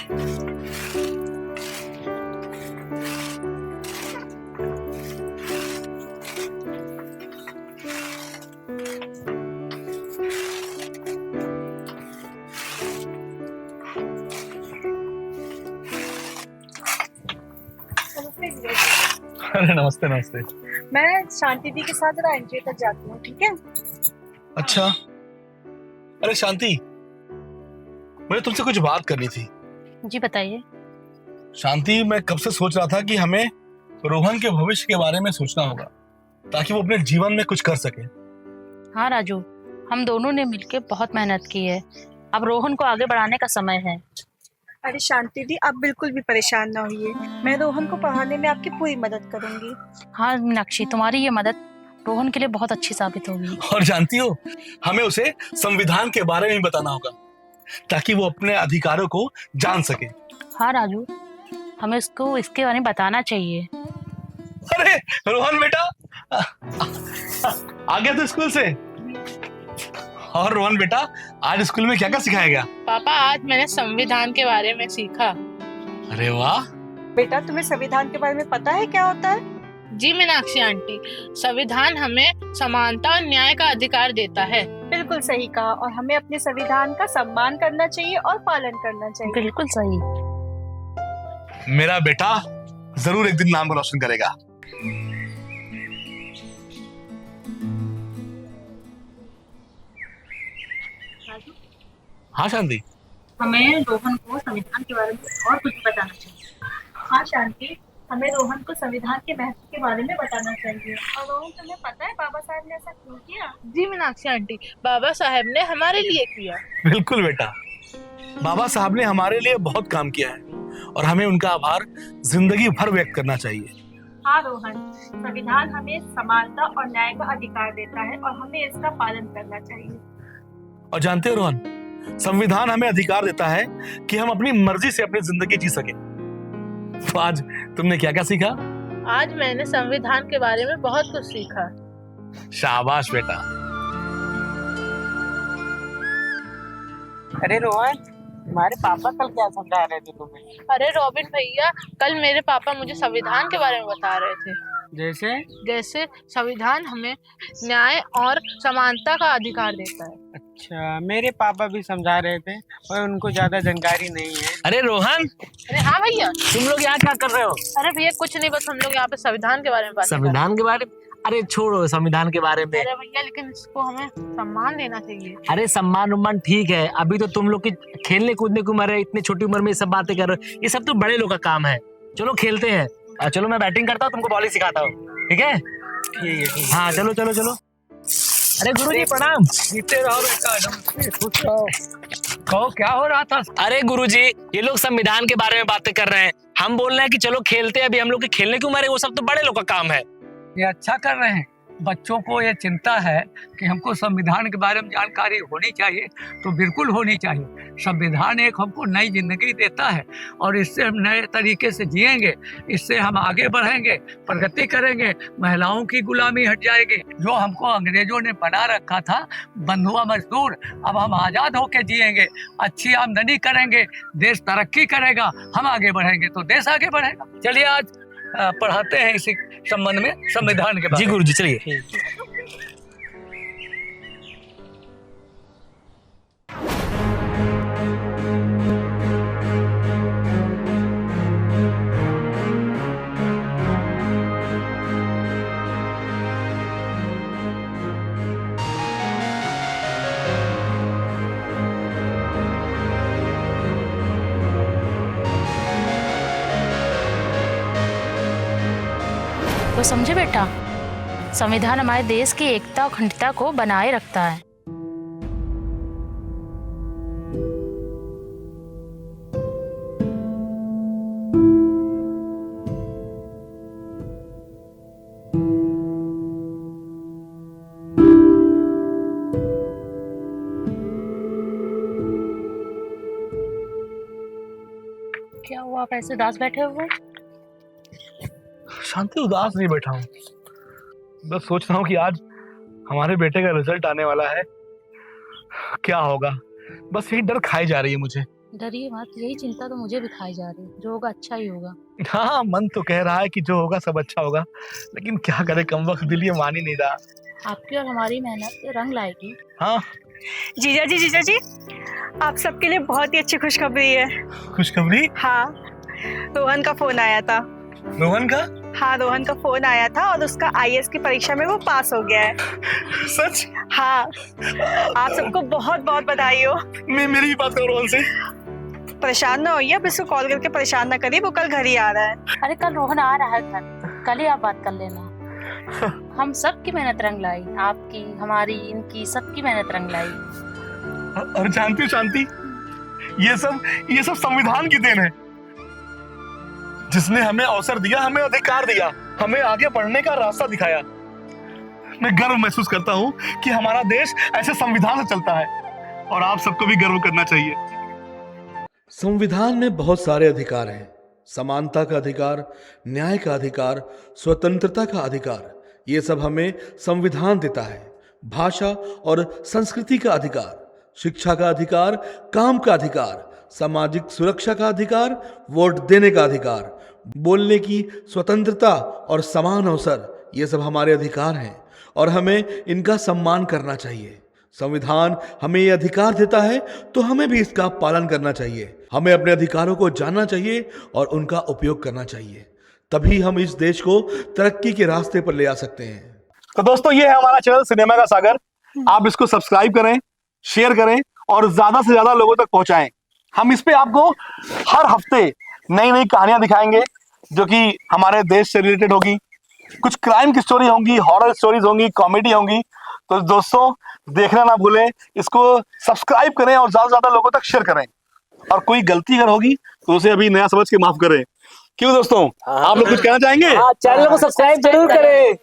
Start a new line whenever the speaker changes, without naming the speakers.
अरे नमस्ते नमस्ते।
मैं शांति दी के साथ जरा एंट्री तक जाती हूँ, ठीक है?
अच्छा, अरे शांति, मुझे तुमसे कुछ बात करनी थी।
जी बताइए।
शांति, मैं कब से सोच रहा था कि हमें रोहन के भविष्य के बारे में सोचना होगा ताकि वो अपने जीवन में कुछ कर सके।
हाँ राजू, हम दोनों ने मिलकर बहुत मेहनत की है। अब रोहन को आगे बढ़ाने का समय है।
अरे शांति दी, आप बिल्कुल भी परेशान ना होइए। मैं रोहन को पढ़ाने में आपकी पूरी मदद करूंगी।
हाँ मीनाक्षी, तुम्हारी ये मदद रोहन के लिए बहुत अच्छी साबित होगी।
और जानती हो, हमें उसे संविधान के बारे में बताना होगा ताकि वो अपने अधिकारों को जान सके।
हाँ राजू, हमें उसको इसके बारे में बताना चाहिए।
अरे रोहन बेटा, आ गया तू स्कूल से? और रोहन बेटा, आज स्कूल में क्या क्या सिखाया गया?
पापा, आज मैंने संविधान के बारे में सीखा।
अरे वाह।
बेटा, तुम्हें संविधान के बारे में पता है क्या होता है?
जी मीनाक्षी आंटी, संविधान हमें समानता और न्याय का अधिकार देता है।
बिल्कुल सही कहा, और हमें अपने संविधान का सम्मान करना चाहिए और पालन करना चाहिए।
बिल्कुल सही।
मेरा बेटा जरूर एक दिन नाम रोशन करेगा। हाँ शांति,
हमें रोहन को संविधान के बारे में और कुछ बताना चाहिए।
हाँ शांति, हमें रोहन को संविधान के महत्व के बारे में बताना चाहिए। और रोहन, तुम्हें पता है बाबा साहब ने ऐसा क्यों किया?
जी मीनाक्षी आंटी, बाबा साहब ने हमारे लिए किया।
बिल्कुल बेटा, बाबा साहब ने हमारे लिए बहुत काम किया है और हमें उनका आभार जिंदगी भर व्यक्त करना चाहिए।
हाँ रोहन, संविधान हमें समानता और न्याय का अधिकार देता है और हमें इसका पालन करना चाहिए।
और जानते हो रोहन, संविधान हमें अधिकार देता है कि हम अपनी मर्जी से अपनी जिंदगी जी सके। तो आज तुमने क्या क्या सीखा?
आज मैंने संविधान के बारे में बहुत कुछ सीखा।
शाबाश बेटा।
अरे रोहन, तुम्हारे पापा कल क्या समझा रहे थे तुम्हें?
अरे रॉबिन भैया, कल मेरे पापा मुझे संविधान के बारे में बता रहे थे। जैसे संविधान हमें न्याय और समानता का अधिकार देता है।
अच्छा, मेरे पापा भी समझा रहे थे पर उनको ज्यादा जानकारी नहीं है।
अरे रोहन,
अरे हाँ भैया।
तुम लोग यहाँ क्या कर रहे हो?
अरे भैया कुछ नहीं, बस हम लोग यहाँ पे संविधान के बारे में बात कर रहे हैं।
संविधान के बारे में? अरे छोड़ो संविधान के बारे में।
अरे भैया, लेकिन इसको हमें सम्मान देना चाहिए।
अरे सम्मान उम्मान ठीक है, अभी तो तुम लोग की खेलने कूदने की उम्र है, इतनी छोटी उम्र में ये सब बातें कर रहे हो। ये सब तो बड़े लोग का काम है। चलो खेलते हैं। चलो मैं बैटिंग करता हूँ, तुमको बॉलिंग सिखाता हूँ, ठीक है?
ठीक है।
हाँ चलो चलो चलो। अरे गुरुजी प्रणाम।
जीते रहो बेटा, नमस्ते, खुश रहो। कहो क्या हो रहा था?
अरे गुरुजी, ये लोग संविधान के बारे में बातें कर रहे हैं, हम बोल रहे हैं कि चलो खेलते हैं। अभी हम लोग की खेलने की उम्र है, वो सब तो बड़े लोग का काम है।
ये अच्छा कर रहे हैं। बच्चों को ये चिंता है कि हमको संविधान के बारे में जानकारी होनी चाहिए, तो बिल्कुल होनी चाहिए। संविधान एक हमको नई जिंदगी देता है और इससे हम नए तरीके से जिएंगे, इससे हम आगे बढ़ेंगे, प्रगति करेंगे, महिलाओं की गुलामी हट जाएगी। जो हमको अंग्रेजों ने बना रखा था बंधुआ मजदूर, अब हम आज़ाद होकर जिएंगे, अच्छी आमदनी करेंगे, देश तरक्की करेगा, हम आगे बढ़ेंगे तो देश आगे बढ़ेगा। चलिए आज पढ़ाते हैं इसी संबंध में संविधान के बारे में।
जी गुरुजी चलिए।
तो समझे बेटा, संविधान हमारे देश की एकता और अखंडता को बनाए रखता है। क्या हुआ, आप ऐसे उदास बैठे हुए?
शांति, उदास नहीं बैठा हूँ, बस सोच रहा हूँ कि आज हमारे बेटे का रिजल्ट आने वाला है, क्या होगा, बस यही डर खाई जा रही है मुझे।
डरिए मत, यही चिंता तो मुझे भी खाई जा रही है। जो होगा अच्छा ही होगा।
हाँ, मन तो कह रहा है कि जो होगा सब अच्छा होगा, लेकिन क्या करे, कमबख्त दिल ये मान ही नहीं रहा।
आपकी और हमारी मेहनत रंग लाएगी।
हाँ,
जीजा जी आप सबके लिए बहुत ही अच्छी खुशखबरी है।
खुशखबरी?
हाँ, रोहन का फोन आया था।
रोहन का?
हाँ, रोहन का फोन आया था और उसका आईएएस की परीक्षा में वो पास हो गया है।
सच?
हाँ, आप सबको बहुत बहुत बधाई हो।
मेरी भी बात करो रोहन से।
परेशान ना होइए, अब इसको कॉल करके परेशान ना करिए, वो कल घर ही आ रहा है।
अरे कल रोहन आ रहा है घर, कल ही आप बात कर लेना। हम सबकी मेहनत रंग लाई, आपकी, हमारी, इनकी, सबकी मेहनत रंग लाई।
और जानती हो शांति, ये सब संविधान की देन है, जिसने हमें अवसर दिया, हमें अधिकार दिया, हमें आगे बढ़ने का रास्ता दिखाया। मैं गर्व महसूस करता हूँ कि हमारा देश ऐसे संविधान से चलता है, और आप सबको भी गर्व करना चाहिए।
संविधान में बहुत सारे अधिकार हैं। समानता का अधिकार, न्याय का अधिकार, स्वतंत्रता का अधिकार, ये सब हमें संविधान देता है। भाषा और संस्कृति का अधिकार, शिक्षा का अधिकार, काम का अधिकार, सामाजिक सुरक्षा का अधिकार, वोट देने का अधिकार, बोलने की स्वतंत्रता और समान अवसर, ये सब हमारे अधिकार हैं और हमें इनका सम्मान करना चाहिए। संविधान हमें ये अधिकार देता है तो हमें भी इसका पालन करना चाहिए। हमें अपने अधिकारों को जानना चाहिए और उनका उपयोग करना चाहिए, तभी हम इस देश को तरक्की के रास्ते पर ले आ सकते हैं।
तो दोस्तों, ये है हमारा चैनल सिनेमा का सागर। आप इसको सब्सक्राइब करें, शेयर करें और ज्यादा से ज्यादा लोगों तक पहुंचाएं। हम इस पे आपको हर हफ्ते नई नई कहानियां दिखाएंगे जो कि हमारे देश से रिलेटेड होगी। कुछ क्राइम की स्टोरी होंगी, हॉरर स्टोरीज होंगी, कॉमेडी होंगी। तो दोस्तों, देखना ना भूलें, इसको सब्सक्राइब करें और ज्यादा से ज्यादा लोगों तक शेयर करें। और कोई गलती अगर होगी तो उसे अभी नया समझ के माफ करें। क्यों दोस्तों, आप लोग कुछ कहना चाहेंगे?
चैनल को सब्सक्राइब जरूर करें।